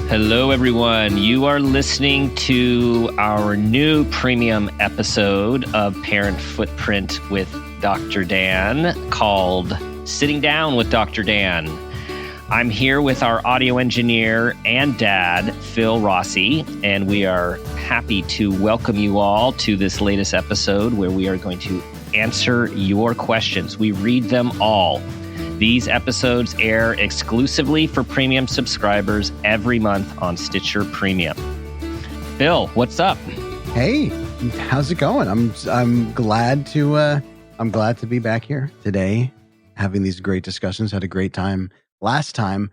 Hello, everyone. You are listening to our new premium episode of Parent Footprint with Dr. Dan called Sitting Down with Dr. Dan. I'm here with our audio engineer and dad, Phil Rossi, and we are happy to welcome you all to this latest episode where we are going to answer your questions. We read them all. These episodes air exclusively for premium subscribers every month on Stitcher Premium. Phil, what's up? Hey, how's it going? I'm glad to be back here today, having these great discussions. Had a great time last time.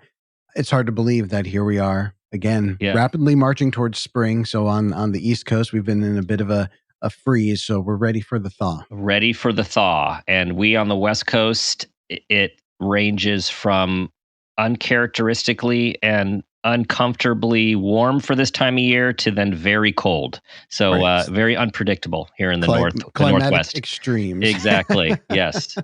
It's hard to believe that here we are again, rapidly marching towards spring. So on the East Coast, we've been in a bit of a freeze. So we're ready for the thaw. Ready for the thaw, and we on the West Coast, it ranges from uncharacteristically and uncomfortably warm for this time of year to then very cold. So very unpredictable here in the Northwest. Extremes. Exactly. Yes.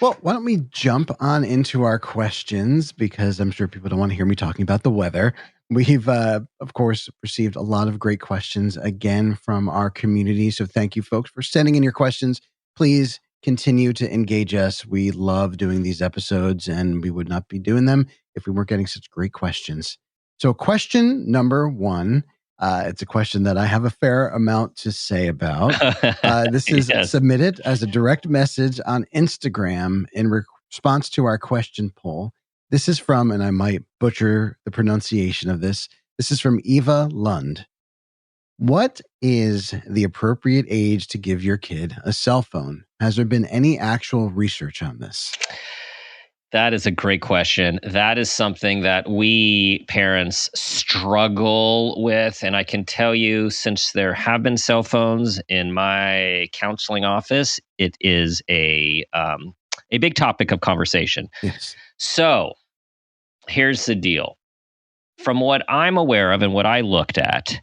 Well, why don't we jump on into our questions, because I'm sure people don't want to hear me talking about the weather. We've, of course, received a lot of great questions again from our community. So thank you, folks, for sending in your questions. Please continue to engage us. We love doing these episodes, and we would not be doing them if we weren't getting such great questions. So question number one, it's a question that I have a fair amount to say about. This is submitted as a direct message on Instagram in response to our question poll. This is from, and I might butcher the pronunciation of this is from Eva Lund. What is the appropriate age to give your kid a cell phone? Has there been any actual research on this? That is a great question. That is something that we parents struggle with. And I can tell you, since there have been cell phones in my counseling office, it is a big topic of conversation. Yes. So here's the deal. From what I'm aware of and what I looked at,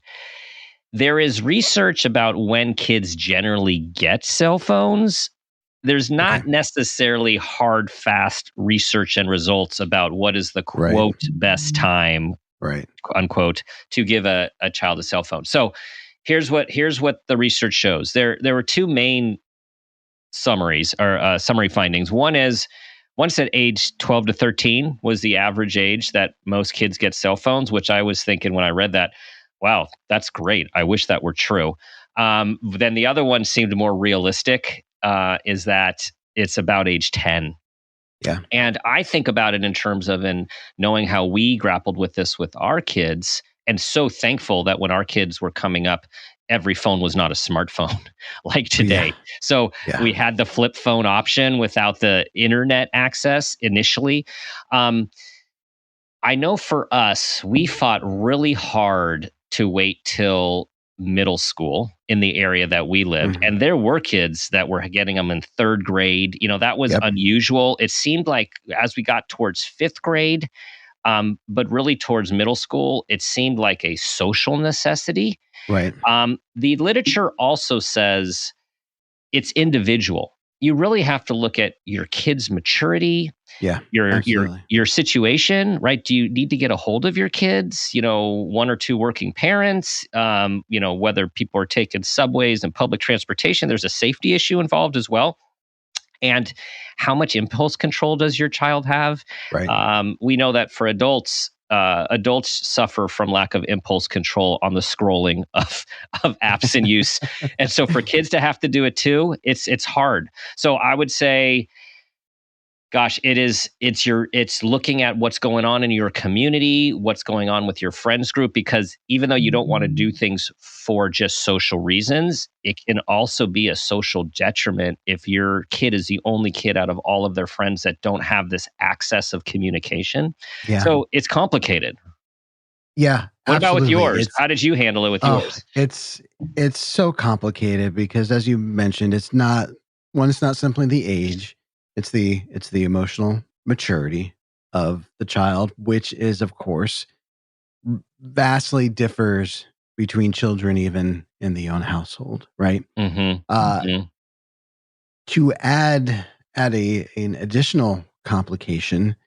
there is research about when kids generally get cell phones. There's not necessarily hard, fast research and results about what is the quote best time, unquote, to give a child a cell phone. So here's what the research shows. There were two main summaries or summary findings. One said age 12 to 13 was the average age that most kids get cell phones, which I was thinking when I read that, wow, that's great. I wish that were true. Then the other one seemed more realistic, is that it's about age 10. Yeah. And I think about it in terms of knowing how we grappled with this with our kids, and so thankful that when our kids were coming up, every phone was not a smartphone like today. Yeah. So we had the flip phone option without the internet access initially. I know for us, we fought really hard to wait till middle school in the area that we lived. Mm-hmm. And there were kids that were getting them in third grade. You know, that was unusual. It seemed like as we got towards fifth grade, but really towards middle school, it seemed like a social necessity. Right. The literature also says it's individual. You really have to look at your kid's maturity, your situation, right? Do you need to get a hold of your kids? You know, one or two working parents, whether people are taking subways and public transportation, there's a safety issue involved as well. And how much impulse control does your child have? Right. We know that for adults suffer from lack of impulse control on the scrolling of apps in use. And so for kids to have to do it too, it's hard. So I would say, gosh, it's looking at what's going on in your community, what's going on with your friends group, because even though you don't want to do things for just social reasons, it can also be a social detriment if your kid is the only kid out of all of their friends that don't have this access of communication. Yeah. So it's complicated. Yeah. What about with yours? How did you handle it with yours? It's so complicated because, as you mentioned, it's not simply the age. It's the emotional maturity of the child, which is, of course, vastly differs between children, even in the own household, right? Mm-hmm. To add an additional complication,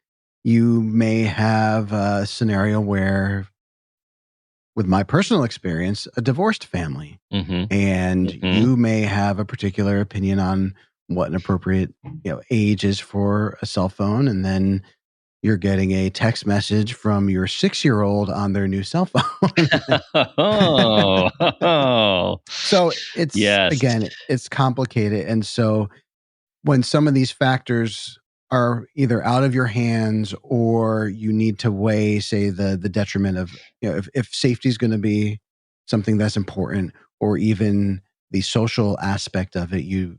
you may have a scenario where with my personal experience, a divorced family. Mm-hmm. And Mm-hmm. you may have a particular opinion on what an appropriate age is for a cell phone. And then you're getting a text message from your 6-year-old on their new cell phone. Oh, So it's, yes. again, it's complicated. And so when some of these factors are either out of your hands or you need to weigh, say, the detriment of, if safety is going to be something that's important, or even the social aspect of it, you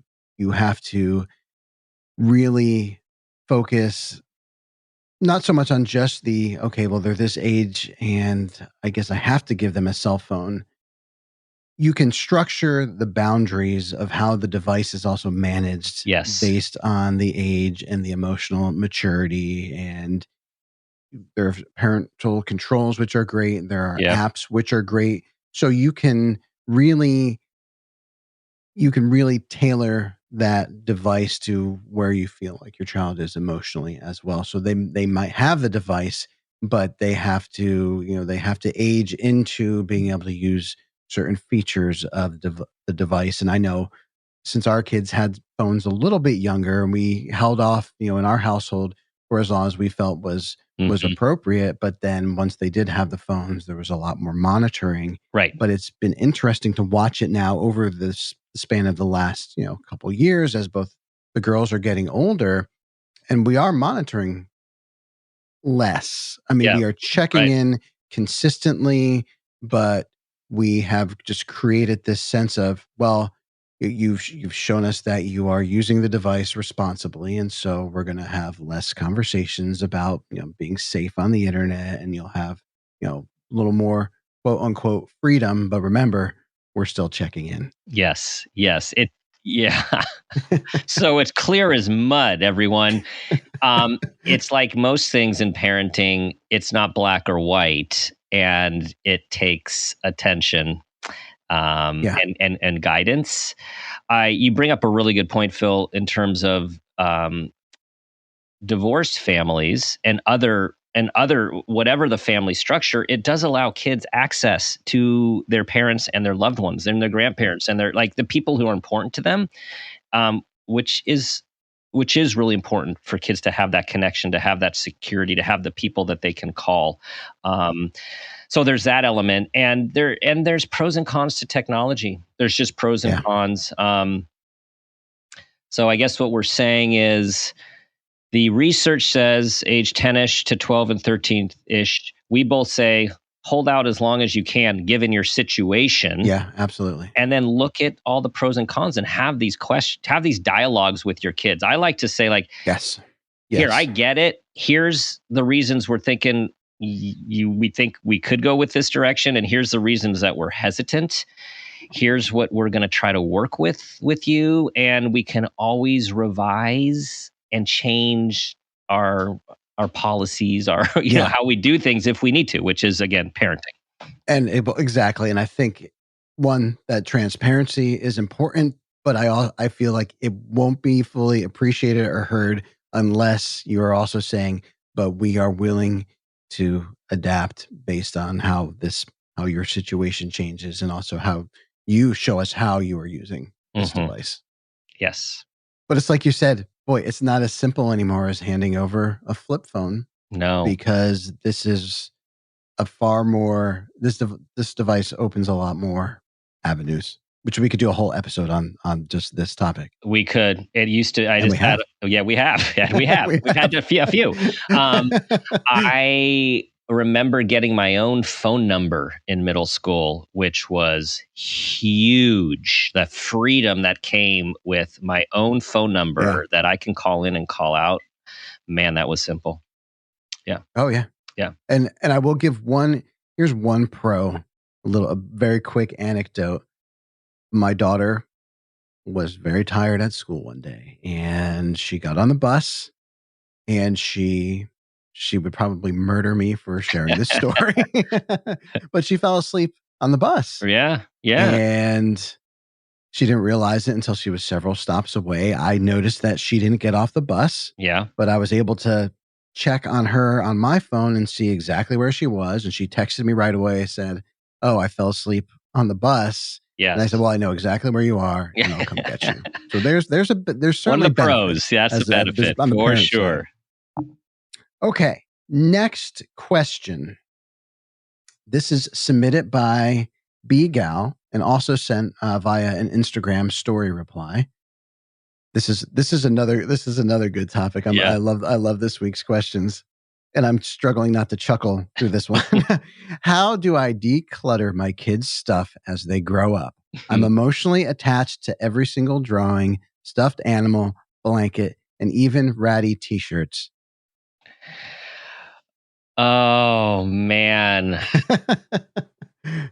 have to really focus not so much on just the, okay, well, they're this age and I guess I have to give them a cell phone. You can structure the boundaries of how the device is also managed Yes. based on the age and the emotional maturity. And there are parental controls, which are great. There are Yep. apps, which are great. So really you can really tailor that device to where you feel like your child is emotionally as well. So they might have the device, but they have to, they have to age into being able to use certain features of the device. And I know since our kids had phones a little bit younger and we held off, in our household for as long as we felt was Mm-hmm. appropriate. But then once they did have the phones, there was a lot more monitoring. Right. But it's been interesting to watch it now over this span of the last, couple years as both the girls are getting older and we are monitoring less. I mean, Yeah. we are checking Right. in consistently, but we have just created this sense of, well, you've shown us that you are using the device responsibly, and so we're going to have less conversations about being safe on the internet, and you'll have a little more quote unquote freedom. But remember, we're still checking in. Yes. Yes. Yeah. So it's clear as mud, everyone. It's like most things in parenting, it's not black or white, and it takes attention Yeah, and guidance. You bring up a really good point, Phil, in terms of divorced families and other whatever the family structure. It does allow kids access to their parents and their loved ones and their grandparents and their like the people who are important to them, um, which is which is really important for kids to have that connection, to have that security, to have the people that they can call. So there's that element, and there's pros and cons to technology. There's just pros and yeah, cons. So I guess what we're saying is the research says age 10ish to 12 and 13ish. We both say hold out as long as you can, given your situation. yeah, absolutely. And then look at all the pros and cons and have these questions, have these dialogues with your kids. I like to say, like, Yes, here, I yes, get it. Here's the reasons we're thinking we think we could go with this direction, and here's the reasons that we're hesitant. Here's what we're going to try to work with you, and we can always revise and change our policies, our yeah. how we do things if we need to, which is again parenting. And exactly. And I think one, that transparency is important, but I feel like it won't be fully appreciated or heard unless you are also saying, but we are willing to adapt based on how your situation changes and also how you show us how you are using this Hmm. device. Yes. But it's like you said, boy, it's not as simple anymore as handing over a flip phone No. because this is a far more this device opens a lot more avenues, which we could do a whole episode on just this topic. We could. It used to. I And just we had. have. Yeah, we have. Yeah, we have. We We've had have. a few. Um, I remember getting my own phone number in middle school, which was huge. The freedom that came with my own phone Yeah. number that I can call in and call out. Man, that was simple. Yeah. Oh yeah. Yeah. And I will give here's one a very quick anecdote. My daughter was very tired at school one day and she got on the bus and she would probably murder me for sharing this story. But she fell asleep on the bus. Yeah. Yeah. And she didn't realize it until she was several stops away. I noticed that she didn't get off the bus, Yeah. but I was able to check on her on my phone and see exactly where she was. And she texted me right away, said, oh, I fell asleep on the bus. Yes. And I said, well, I know exactly where you are, and I'll come get you. So there's certainly one of the pros. benefits That's the benefit on the for parent sure. side. Okay, next question. This is submitted by B Gal and also sent via an Instagram story reply. This is another good topic. I love this week's questions, and I'm struggling not to chuckle through this one. How do I declutter my kids' stuff as they grow up? I'm emotionally attached to every single drawing, stuffed animal, blanket, and even ratty T-shirts. Oh man.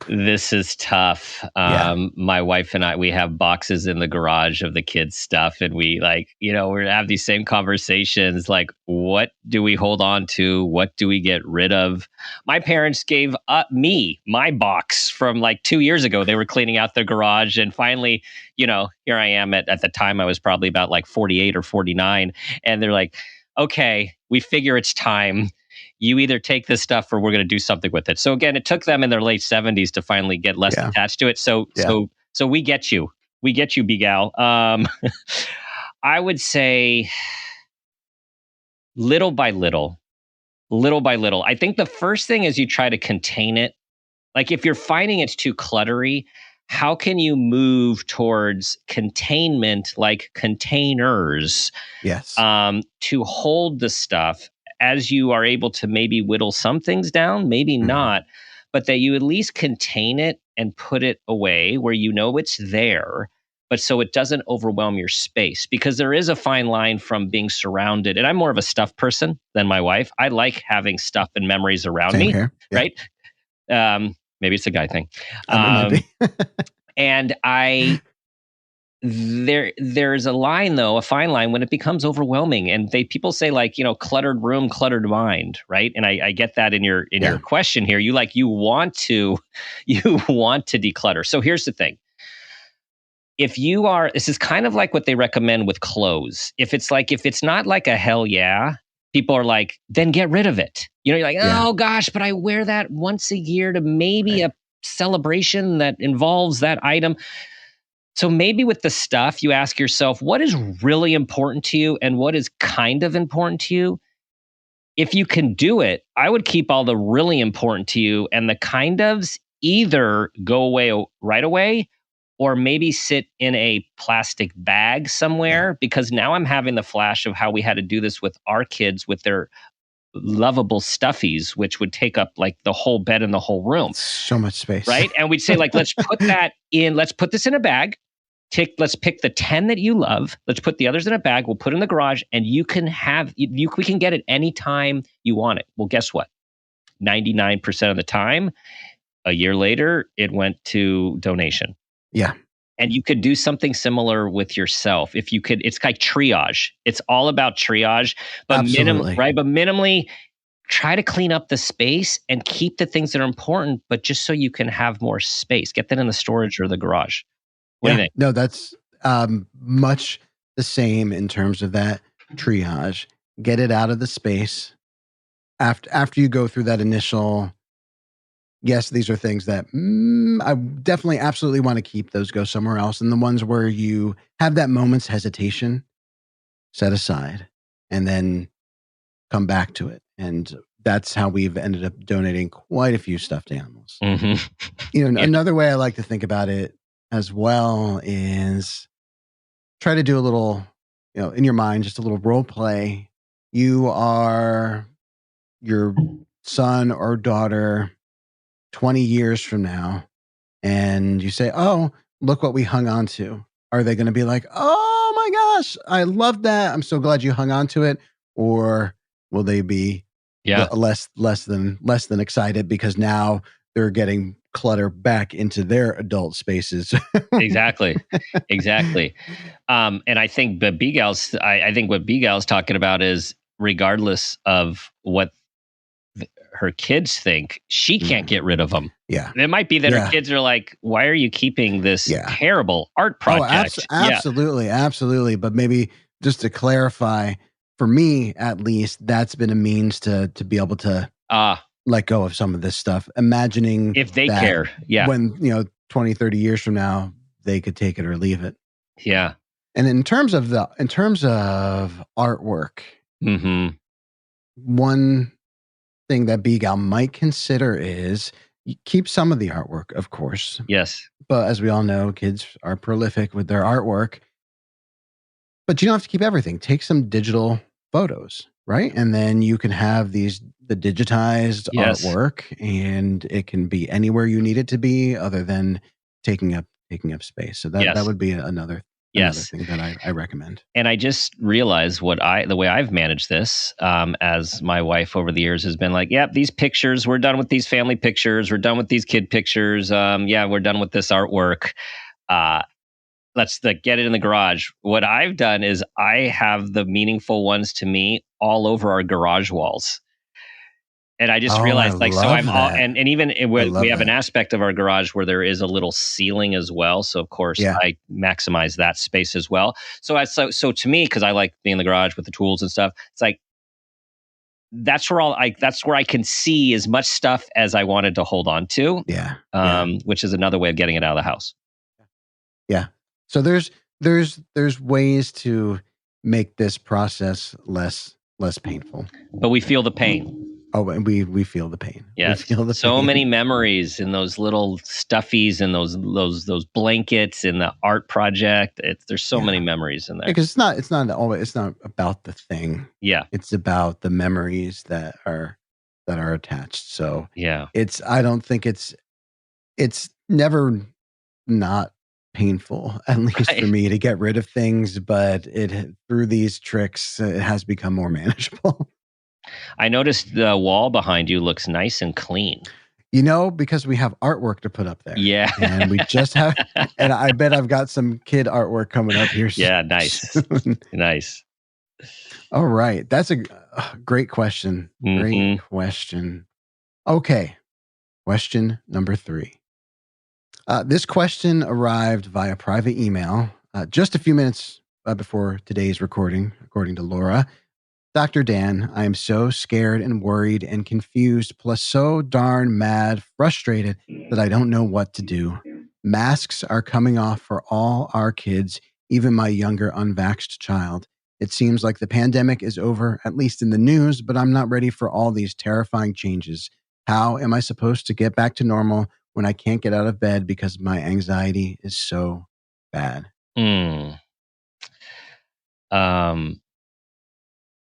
This is tough. My wife and I, we have boxes in the garage of the kids' stuff, and we we have these same conversations. Like, what do we hold on to? What do we get rid of? My parents gave me my box from like 2 years ago. They were cleaning out their garage, and finally, here I am at the time I was probably about like 48 or 49, and they're like, okay, we figure it's time. You either take this stuff or we're going to do something with it. So again, it took them in their late 70s to finally get less attached to it. So we get you. We get you, Bigal. I would say little by little. I think the first thing is you try to contain it. Like if you're finding it's too cluttery, how can you move towards containment, like containers? Yes. To hold the stuff as you are able to maybe whittle some things down, maybe not, but that you at least contain it and put it away where you know it's there, but so it doesn't overwhelm your space. Because there is a fine line from being surrounded. And I'm more of a stuff person than my wife. I like having stuff and memories around me, right? Maybe it's a guy thing. It might be. And there's a line though, a fine line when it becomes overwhelming, and people say like, cluttered room, cluttered mind, right? And I get that in your question here. You want to declutter. So here's the thing. This is kind of like what they recommend with clothes. If it's not like a hell yeah, people are like, then get rid of it. You're like, oh gosh, but I wear that once a year to maybe a celebration that involves that item. So maybe with the stuff, you ask yourself, what is really important to you and what is kind of important to you? If you can do it, I would keep all the really important to you, and the kind ofs either go away right away or maybe sit in a plastic bag somewhere, because now I'm having the flash of how we had to do this with our kids with their lovable stuffies, which would take up like the whole bed and the whole room. So much space. Right? And we'd say like, let's put this in a bag. Let's pick the 10 that you love. Let's put the others in a bag. We'll put it in the garage, and we can get it anytime you want it. Well, guess what? 99% of the time, a year later, it went to donation. Yeah. And you could do something similar with yourself. If you could, it's like triage. It's all about triage, but minimally try to clean up the space and keep the things that are important, but just so you can have more space. Get that in the storage or the garage. What do you think? No, that's much the same in terms of that triage. Get it out of the space. After you go through that initial, yes, these are things that I definitely absolutely want to keep. Those go somewhere else. And the ones where you have that moment's hesitation, set aside and then come back to it. And that's how we've ended up donating quite a few stuffed animals. Another way I like to think about it as well is try to do a little, in your mind, just a little role play. You are your son or daughter 20 years from now, and you say, oh, look what we hung on to. Are they going to be like, oh my gosh, I love that, I'm so glad you hung on to it? Or will they be less than excited because now they're getting clutter back into their adult spaces? Exactly. And I think what Bigal's talking about is, regardless of what her kids think, she can't get rid of them. Yeah. It might be that her kids are like, why are you keeping this terrible art project? Absolutely. But maybe just to clarify, for me, at least, that's been a means to be able to let go of some of this stuff, imagining If they that care. Yeah. when 20, 30 years from now, they could take it or leave it. Yeah. And in terms of artwork, one thing that BGAL might consider is you keep some of the artwork, of course. Yes. But as we all know, kids are prolific with their artwork. But you don't have to keep everything. Take some digital photos, right? And then you can have the digitized artwork, and it can be anywhere you need it to be, other than taking up space. So that would be another thing that I recommend. And I just realized the way I've managed this, as my wife over the years has been like, yep, these pictures, we're done with these family pictures. We're done with these kid pictures. We're done with this artwork. Let's get it in the garage. What I've done is I have the meaningful ones to me all over our garage walls. And I just realized, we have an aspect of our garage where there is a little ceiling as well. So of course I maximize that space as well. So to me, because I like being in the garage with the tools and stuff, it's like that's where I can see as much stuff as I wanted to hold on to. Which is another way of getting it out of the house. Yeah. So there's ways to make this process less painful. But we feel the pain. Oh, and we feel the pain. Yes. So many memories in those little stuffies and those blankets in the art project. There's so many memories in there. Because it's not about the thing. Yeah. It's about the memories that are attached. So yeah. I don't think it's never not painful, at least for me, to get rid of things, but through these tricks, it has become more manageable. I noticed the wall behind you looks nice and clean. Because we have artwork to put up there. Yeah. And we just have, and I bet I've got some kid artwork coming up here soon. Yeah, nice. Nice. All right. That's a great question. Great question. Okay. Question number 3. This question arrived via private email just a few minutes before today's recording, according to Laura. Dr. Dan, I am so scared and worried and confused, plus so darn mad, frustrated that I don't know what to do. Masks are coming off for all our kids, even my younger unvaxxed child. It seems like the pandemic is over, at least in the news, but I'm not ready for all these terrifying changes. How am I supposed to get back to normal when I can't get out of bed because my anxiety is so bad?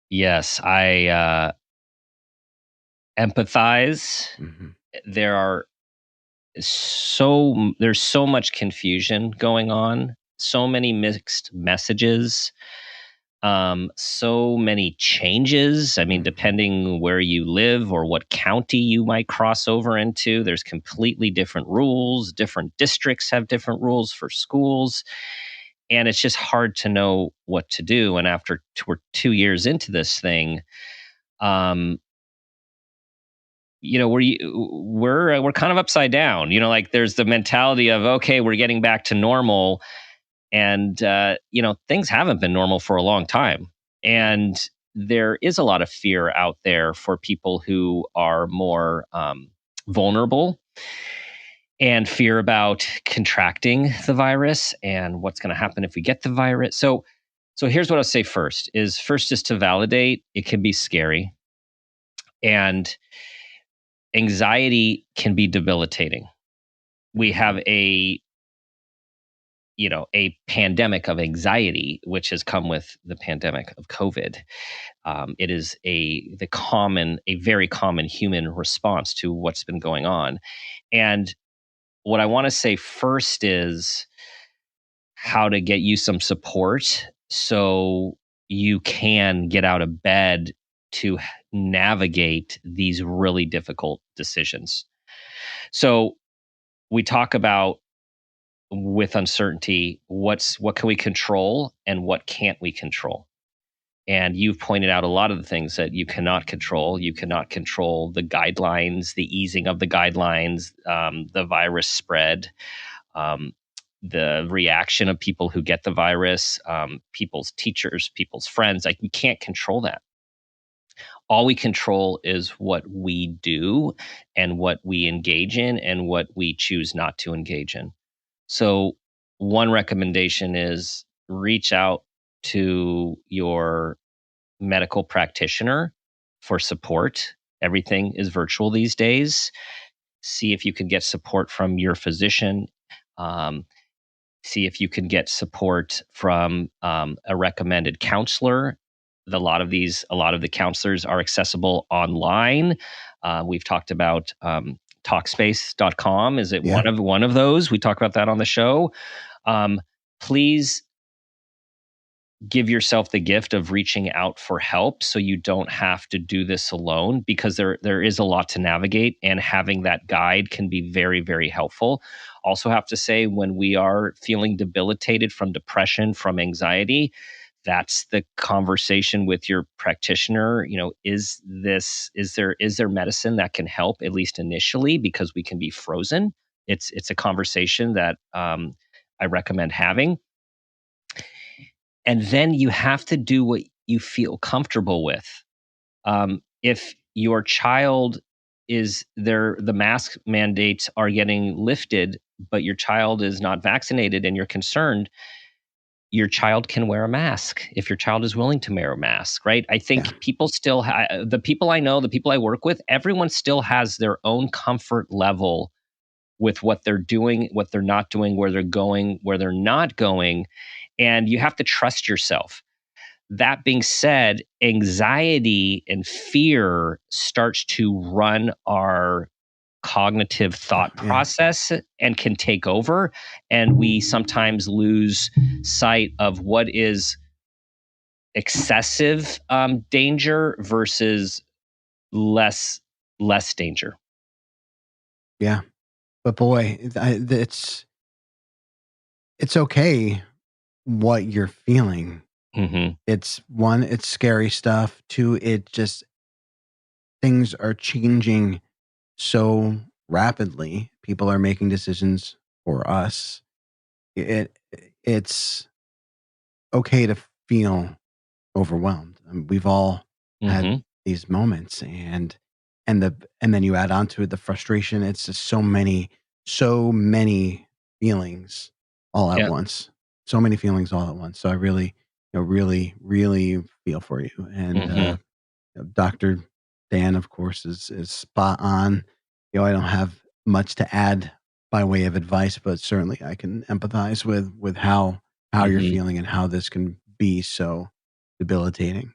Yes, I empathize. There's so much confusion going on, so many mixed messages, so many changes. I mean, depending where you live or what county you might cross over into, there's completely different rules. Different districts have different rules for schools. And it's just hard to know what to do. And after we're 2 years into this thing, we're kind of upside down. Like there's the mentality of, okay, we're getting back to normal, and things haven't been normal for a long time, and there is a lot of fear out there for people who are more vulnerable, and fear about contracting the virus and what's going to happen if we get the virus. So here's what I'll say first is to validate it can be scary, and anxiety can be debilitating. We have a pandemic of anxiety, which has come with the pandemic of COVID. It is a very common human response to what's been going on. And what I want to say first is how to get you some support so you can get out of bed to navigate these really difficult decisions. So we talk about, with uncertainty, what can we control and what can't we control? And you've pointed out a lot of the things that you cannot control. You cannot control the guidelines, the easing of the guidelines, the virus spread, the reaction of people who get the virus, people's teachers, people's friends. Like, we can't control that. All we control is what we do and what we engage in and what we choose not to engage in. So, one recommendation is reach out to your medical practitioner for support. Everything is virtual these days. See if you can get support from your physician. Um, See if you can get support from a recommended counselor. A lot of the counselors are accessible online. We've talked about Talkspace.com. Is it Yeah. one of those? We talk about that on the show. Um, Please give yourself the gift of reaching out for help so you don't have to do this alone, because there is a lot to navigate, and having that guide can be very, very helpful. Also have to say, when we are feeling debilitated from depression, from anxiety, that's the conversation with your practitioner. Is there medicine that can help, at least initially, because we can be frozen. It's a conversation that I recommend having. And then you have to do what you feel comfortable with. If your child the mask mandates are getting lifted, but your child is not vaccinated and you're concerned, your child can wear a mask if your child is willing to wear a mask, right? I Yeah. think people still, the people I know, the people I work with, everyone still has their own comfort level with what they're doing, what they're not doing, where they're going, where they're not going. And you have to trust yourself. That being said, anxiety and fear starts to run our cognitive thought Yeah. process and can take over. And we sometimes lose sight of what is excessive danger versus less less danger. Yeah. But boy, it's okay what you're feeling. Hmm. It's one, it's scary stuff. Two, it just things are changing so rapidly. People are making decisions for us. It it's okay to feel overwhelmed. We've all had Hmm. these moments, and then you add on to it the frustration. It's just so many feelings all at Yeah. once. So many feelings all at once. So I really, really feel for you. And Hmm. Dr. Dan, of course, is spot on. I don't have much to add by way of advice, but certainly I can empathize with how you're Hmm. feeling and how this can be so debilitating.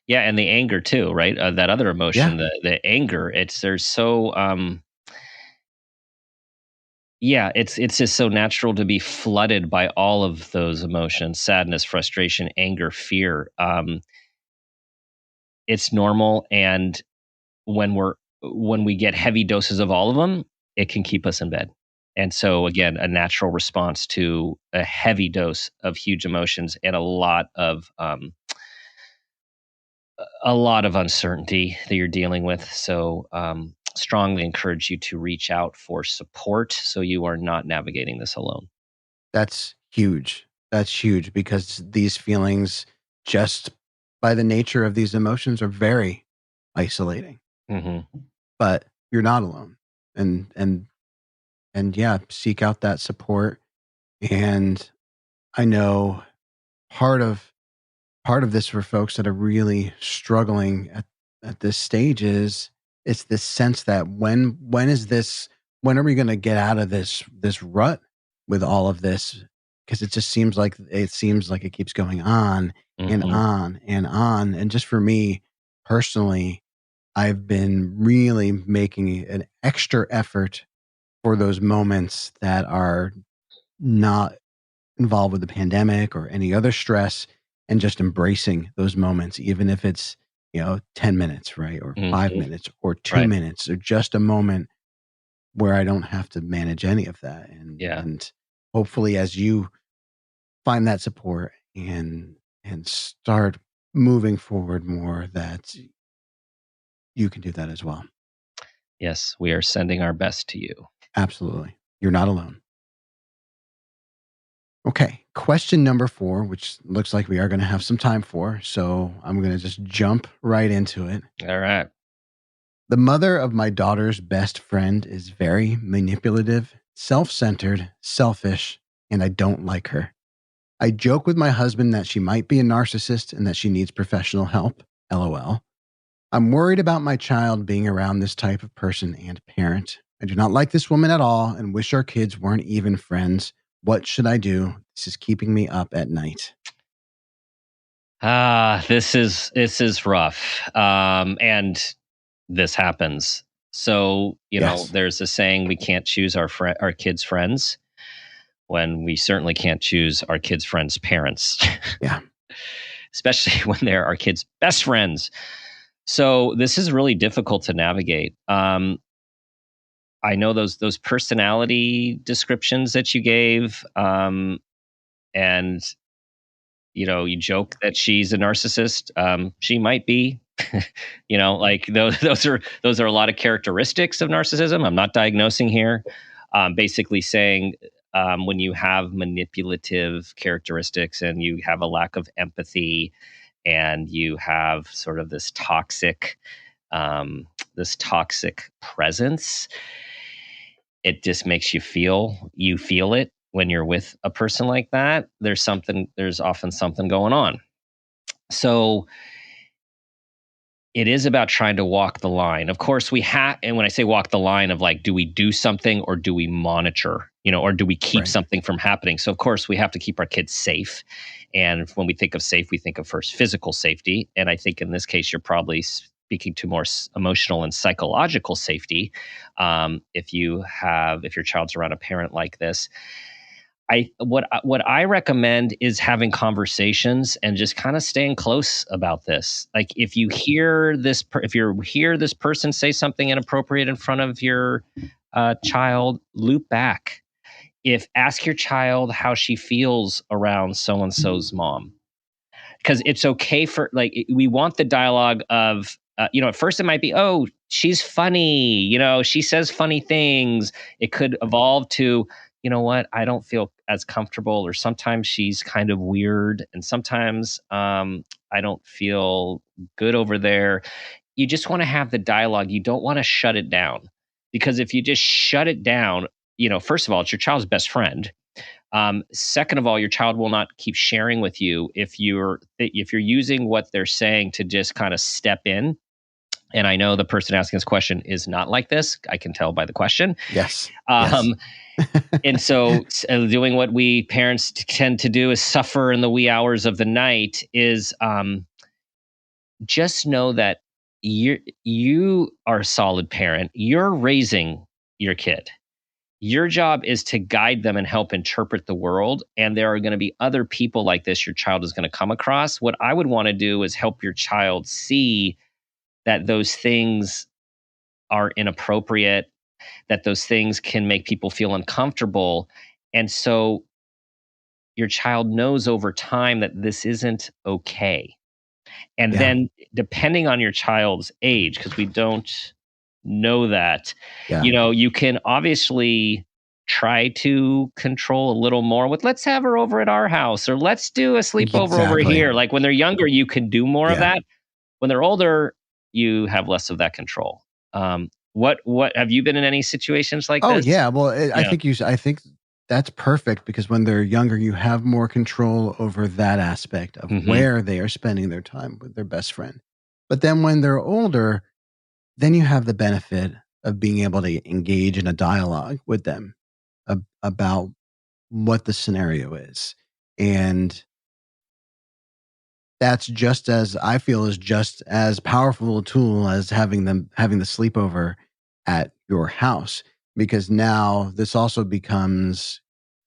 Yeah, and the anger too, right? That other Yeah, emotion, the anger. There's so yeah, it's just so natural to be flooded by all of those emotions: sadness, frustration, anger, fear. It's normal, and when we get heavy doses of all of them, it can keep us in bed. And so again, a natural response to a heavy dose of huge emotions and a lot of uncertainty that you're dealing with. So, strongly encourage you to reach out for support so you are not navigating this alone. that's huge. That's huge because these feelings, just by the nature of these emotions, are very isolating. Hmm. But you're not alone, and yeah, seek out that support. And I know part of part of this for folks that are really struggling at this stage is it's this sense that when are we going to get out of this rut with all of this, because it seems like it keeps going on and Hmm. on and on. And just for me personally, I've been really making an extra effort for those moments that are not involved with the pandemic or any other stress, and just embracing those moments, even if it's, 10 minutes, right? Or 5 Hmm. minutes or 2 Right. minutes or just a moment where I don't have to manage any of that. And Yeah. and hopefully as you find that support and start moving forward more, that you can do that as well. Yes, we are sending our best to you. Absolutely. You're not alone. Okay. Question number 4, which looks like we are going to have some time for. So I'm going to just jump right into it. All right. The mother of my daughter's best friend is very manipulative, self centered, selfish, and I don't like her. I joke with my husband that she might be a narcissist and that she needs professional help. LOL. I'm worried about my child being around this type of person and parent. I do not like this woman at all and wish our kids weren't even friends. What should I do? This is keeping me up at night. This is rough. And this happens. So, Yes. there's a saying, we can't choose our kids' friends, when we certainly can't choose our kids' friends' parents. Yeah. Especially when they're our kids' best friends. So this is really difficult to navigate. I know those personality descriptions that you gave, and you joke that she's a narcissist. She might be. Like those are a lot of characteristics of narcissism. I'm not diagnosing here. Basically saying, when you have manipulative characteristics and you have a lack of empathy, and you have sort of this toxic presence, it just makes you feel it when you're with a person like that. There's often something going on. So it is about trying to walk the line. Of course, and when I say walk the line of, like, do we do something or do we monitor, or do we keep Right. something from happening? So, of course, we have to keep our kids safe. And when we think of safe, we think of first physical safety. And I think in this case, you're probably speaking to more emotional and psychological safety. If your child's around a parent like this, what I recommend is having conversations and just kind of staying close about this. Like, if you hear this person say something inappropriate in front of your child, loop back. Ask your child how she feels around so and so's mom, because it's okay for, like, we want the dialogue of, at first it might be, oh, she's funny, she says funny things. It could evolve to, you know what, I don't feel as comfortable, or sometimes she's kind of weird, and sometimes I don't feel good over there. You just want to have the dialogue. You don't want to shut it down, because if you just shut it down, first of all, it's your child's best friend. Second of all, your child will not keep sharing with you if you're using what they're saying to just kind of step in. And I know the person asking this question is not like this. I can tell by the question. Yes. Um, Yes. and so, doing what we parents tend to do is suffer in the wee hours of the night. Is just know that you are a solid parent. You're raising your kid. Your job is to guide them and help interpret the world. And there are going to be other people like this your child is going to come across. What I would want to do is help your child see that those things are inappropriate, that those things can make people feel uncomfortable. And so your child knows over time that this isn't okay. And Yeah. then, depending on your child's age, because we don't know that, Yeah. you can obviously try to control a little more with, let's have her over at our house, or let's do a sleepover over Exactly. here. Like, when they're younger, you can do more of Yeah. that. When they're older, you have less of that control. What have you been in any situations like Oh, this? yeah. Well, Yeah. I think that's perfect, because when they're younger, you have more control over that aspect of Hmm. where they are spending their time with their best friend. But then when they're older, then you have the benefit of being able to engage in a dialogue with them about what the scenario is. And that's just as I feel is just as powerful a tool as having the sleepover at your house, because now this also becomes,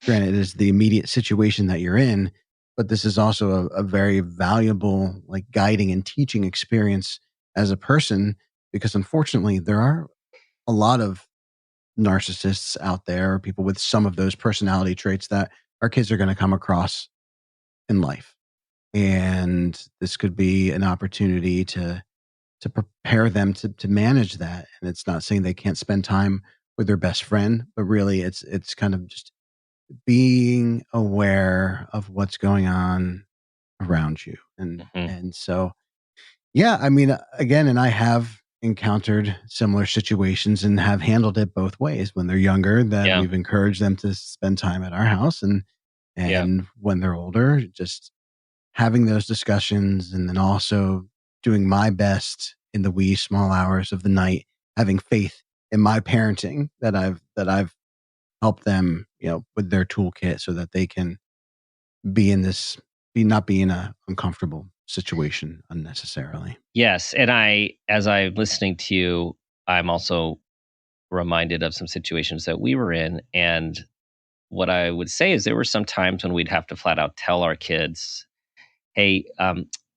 granted, it is the immediate situation that you're in, but this is also a very valuable, like, guiding and teaching experience as a person, because unfortunately there are a lot of narcissists out there, or people with some of those personality traits that our kids are going to come across in life. And this could be an opportunity to prepare them to manage that. And it's not saying they can't spend time with their best friend, but really it's kind of just being aware of what's going on around you. And so, yeah, I mean, again, and I have encountered similar situations and have handled it both ways. When they're younger, that Yeah. we've encouraged them to spend time at our house, and Yeah. when they're older, just having those discussions, and then also doing my best in the wee small hours of the night, having faith in my parenting that I've helped them, with their toolkit so that they can be in this be not be in a uncomfortable situation unnecessarily. Yes. And as I'm listening to you, I'm also reminded of some situations that we were in. And what I would say is there were some times when we'd have to flat out tell our kids, hey,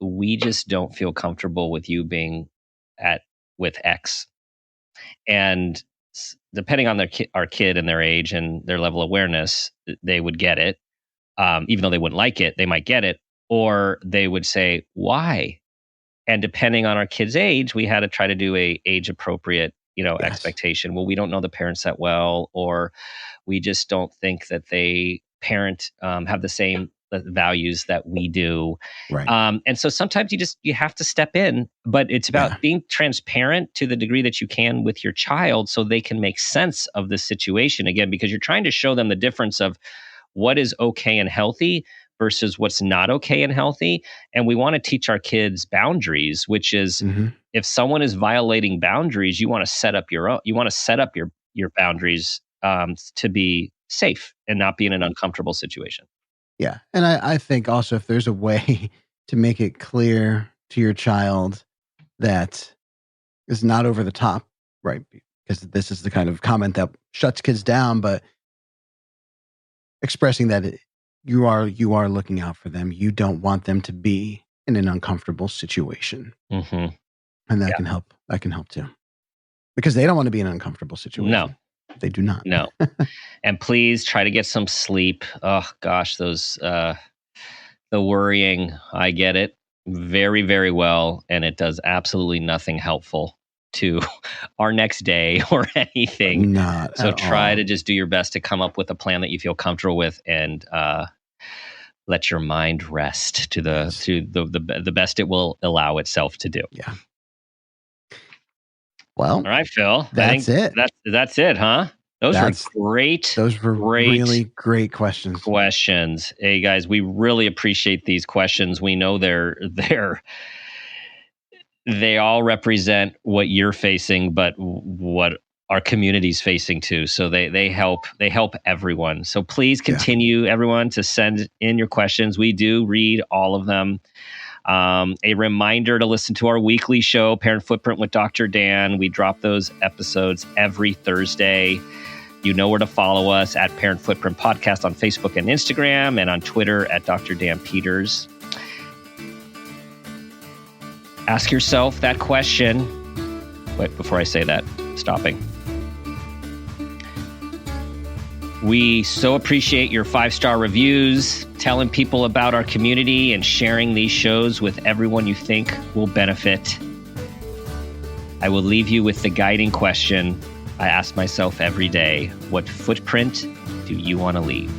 we just don't feel comfortable with you being at with X. And depending on our kid and their age and their level of awareness, they would get it. Even though they wouldn't like it, they might get it, or they would say, why? And depending on our kid's age, we had to try to do a age appropriate, Yes. expectation. Well, we don't know the parents that well, or we just don't think that they parent have the same values that we do. Right. And so sometimes you have to step in, but it's about Yeah. being transparent to the degree that you can with your child so they can make sense of the situation again, because you're trying to show them the difference of what is okay and healthy versus what's not okay and healthy. And we want to teach our kids boundaries, which is hmm if someone is violating boundaries, you want to set up your own, you want to set up your boundaries to be safe and not be in an uncomfortable situation. Yeah. And I think also, if there's a way to make it clear to your child that is not over the top, right? Because this is the kind of comment that shuts kids down, but expressing that you are looking out for them. You don't want them to be in an uncomfortable situation. Mm-hmm. And that Yeah. can help. That can help too. Because they don't want to be in an uncomfortable situation. No. They do not. No. And please try to get some sleep. Oh gosh, those the worrying, I get it very, very well. And it does absolutely nothing helpful to our next day or anything. Not So at try all. to just do your best to come up with a plan that you feel comfortable with and let your mind rest to Yes. the best it will allow itself to do. Yeah. Well, All right, Phil. that's it. That's it, huh? Those That's- were great. Those were great really great questions. questions. Hey guys, we really appreciate these questions. We know they all represent what you're facing, but what our community's facing too. So they help everyone. So please continue, everyone, to send in your questions. We do read all of them. A reminder to listen to our weekly show, Parent Footprint with Dr. Dan. We drop those episodes every Thursday. You know where to follow us at Parent Footprint Podcast on Facebook and Instagram, and on Twitter at Dr. Dan Peters. Ask yourself that question. Wait, before I say that, stopping. We so appreciate your 5-star reviews, telling people about our community, and sharing these shows with everyone you think will benefit. I will leave you with the guiding question I ask myself every day. What footprint do you want to leave?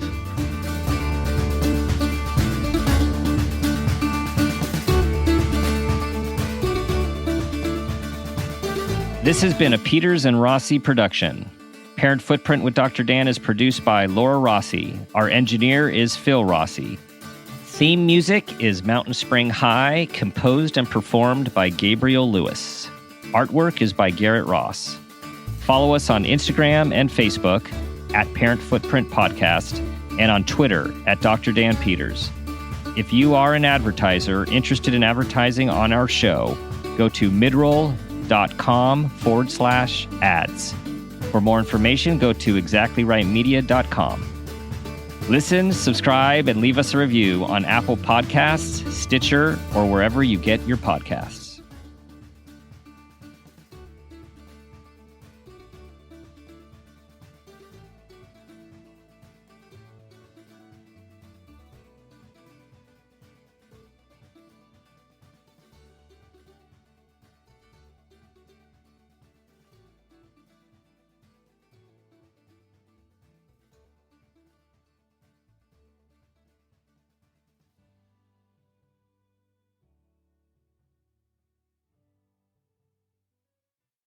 This has been a Peters and Rossi production. Parent Footprint with Dr. Dan is produced by Laura Rossi. Our engineer is Phil Rossi. Theme music is Mountain Spring High, composed and performed by Gabriel Lewis. Artwork is by Garrett Ross. Follow us on Instagram and Facebook at Parent Footprint Podcast and on Twitter at Dr. Dan Peters. If you are an advertiser interested in advertising on our show, go to midroll.com/ads. For more information, go to exactlyrightmedia.com. Listen, subscribe, and leave us a review on Apple Podcasts, Stitcher, or wherever you get your podcasts.